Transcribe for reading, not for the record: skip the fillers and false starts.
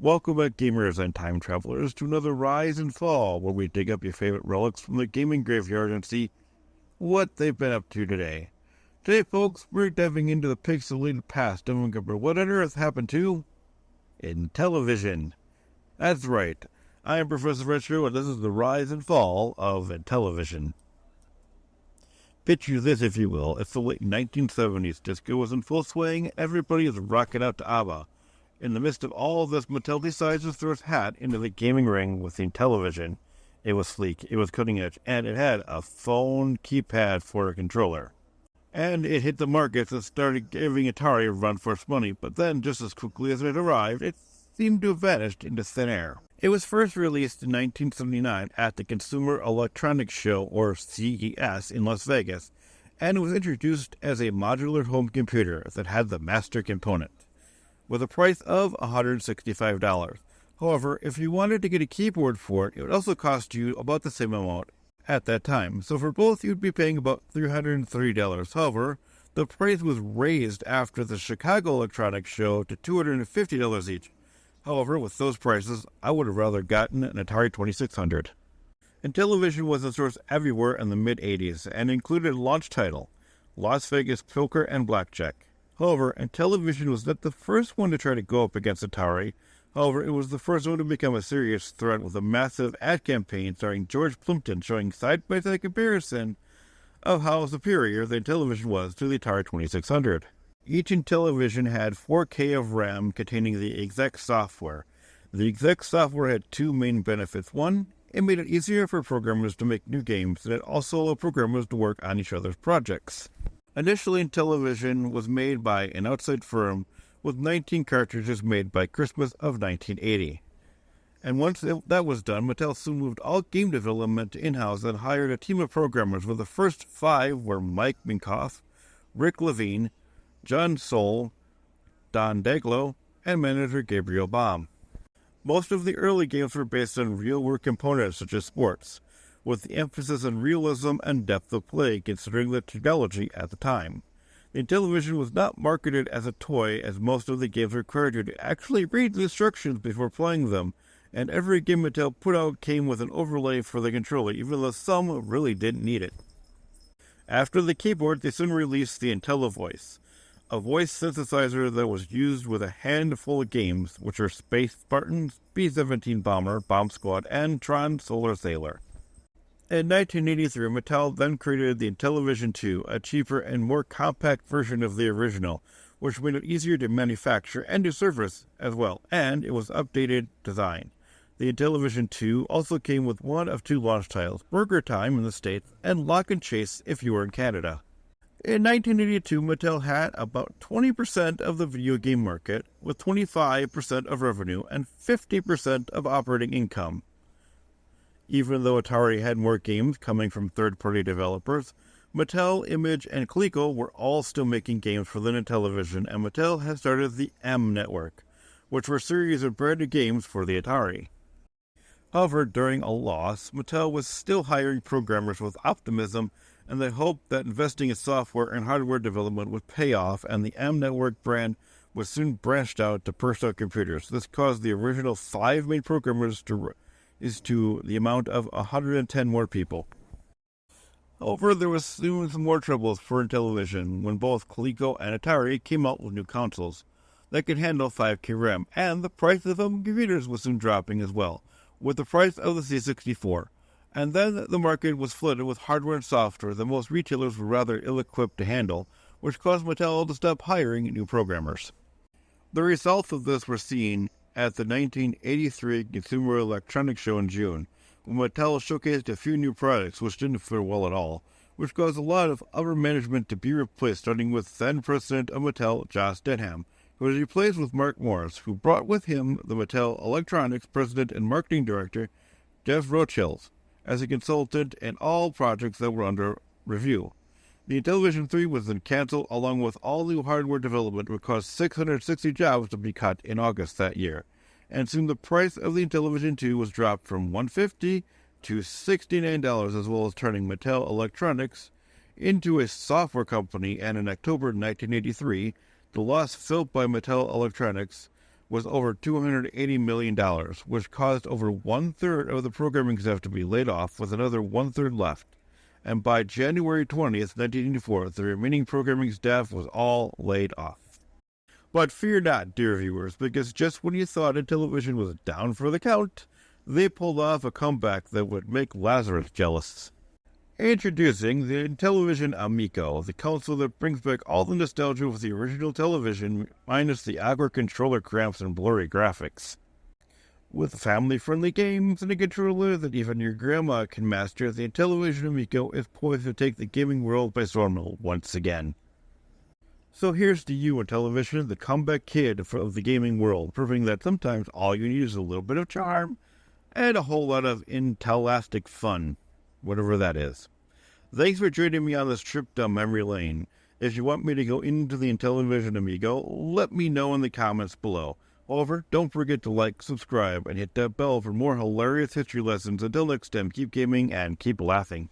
Welcome back, gamers and time travelers, to another Rise and Fall, where we dig up your favorite relics from the gaming graveyard and see what they've been up to today. Today, folks, we're diving into the pixelated past and uncover what on earth happened to Intellivision. That's right, I am Professor Retro, and this is the Rise and Fall of Intellivision. Picture this, if you will. It's the late 1970s. Disco was in full swing. Everybody is rocking out to ABBA. In the midst of all of this, Mattel decides to throw its hat into the gaming ring with the Intellivision. It was sleek, it was cutting edge, and it had a phone keypad for a controller. And it hit the markets and started giving Atari a run for its money, but then, just as quickly as it arrived, it seemed to have vanished into thin air. It was first released in 1979 at the Consumer Electronics Show, or CES, in Las Vegas, and it was introduced as a modular home computer that had the master component, with a price of $165. However, if you wanted to get a keyboard for it, it would also cost you about the same amount at that time. So for both, you'd be paying about $330. However, the price was raised after the Chicago Electronics Show to $250 each. However, with those prices, I would have rather gotten an Atari 2600. Intellivision was in source everywhere in the mid-80s and included a launch title, Las Vegas Poker and Blackjack. However, Intellivision was not the first one to try to go up against Atari. However, it was the first one to become a serious threat with a massive ad campaign starring George Plimpton showing side-by-side comparison of how superior the Intellivision was to the Atari 2600. Each Intellivision had 4K of RAM containing the exec software. The exec software had two main benefits. One, it made it easier for programmers to make new games, and it also allowed programmers to work on each other's projects. Initially, Intellivision was made by an outside firm with 19 cartridges made by Christmas of 1980. And once that was done, Mattel soon moved all game development in-house and hired a team of programmers, where the first 5 were Mike Minkoff, Rick Levine, John Soule, Don Daglow, and manager Gabriel Baum. Most of the early games were based on real-world components such as sports, with the emphasis on realism and depth of play considering the technology at the time. The Intellivision was not marketed as a toy, as most of the games required you to actually read the instructions before playing them, and every game Mattel put out came with an overlay for the controller, even though some really didn't need it. After the keyboard, they soon released the Intellivoice, a voice synthesizer that was used with a handful of games, which are Space Spartans, B-17 Bomber, Bomb Squad, and Tron Solar Sailor. In 1983, Mattel then created the Intellivision 2, a cheaper and more compact version of the original, which made it easier to manufacture and to service as well, and it was updated design. The Intellivision 2 also came with one of 2 launch titles, Burger Time in the States and Lock and Chase if you were in Canada. In 1982, Mattel had about 20% of the video game market, with 25% of revenue and 50% of operating income. Even though Atari had more games coming from third-party developers, Mattel, Image, and Coleco were all still making games for the Intellivision, and Mattel had started the M Network, which were a series of branded games for the Atari. However, during a loss, Mattel was still hiring programmers with optimism, and they hoped that investing in software and hardware development would pay off, and the M Network brand was soon branched out to personal computers. This caused the original 5 main programmers to the amount of 110 more people. However, there was soon some more troubles for Intellivision when both Coleco and Atari came out with new consoles that could handle 5K RAM, and the price of home computers was soon dropping as well, with the price of the C64. And then the market was flooded with hardware and software that most retailers were rather ill-equipped to handle, which caused Mattel to stop hiring new programmers. The results of this were seen at the 1983 Consumer Electronics Show in June, when Mattel showcased a few new products which didn't fare well at all, which caused a lot of upper management to be replaced, starting with then President of Mattel, Josh Denham, who was replaced with Mark Morris, who brought with him the Mattel Electronics President and Marketing Director, Jeff Rothschild, as a consultant in all projects that were under review. The Intellivision 3 was then canceled, along with all new hardware development, which caused 660 jobs to be cut in August that year. And soon the price of the Intellivision 2 was dropped from $150 to $69, as well as turning Mattel Electronics into a software company. And in October 1983, the loss felt by Mattel Electronics was over $280 million, which caused over one-third of the programming staff to be laid off, with another one-third left. And by January 20th, 1984, the remaining programming staff was all laid off. But fear not, dear viewers, because just when you thought Intellivision was down for the count, they pulled off a comeback that would make Lazarus jealous. Introducing the Intellivision Amico, the console that brings back all the nostalgia of the original television, minus the awkward controller cramps and blurry graphics. With family-friendly games and a controller that even your grandma can master, the Intellivision Amico is poised to take the gaming world by storm once again. So here's to you, Intellivision, the comeback kid of the gaming world, proving that sometimes all you need is a little bit of charm and a whole lot of Intellastic fun. Whatever that is. Thanks for joining me on this trip down memory lane. If you want me to go into the Intellivision Amigo, let me know in the comments below. However, don't forget to like, subscribe, and hit that bell for more hilarious history lessons. Until next time, keep gaming and keep laughing.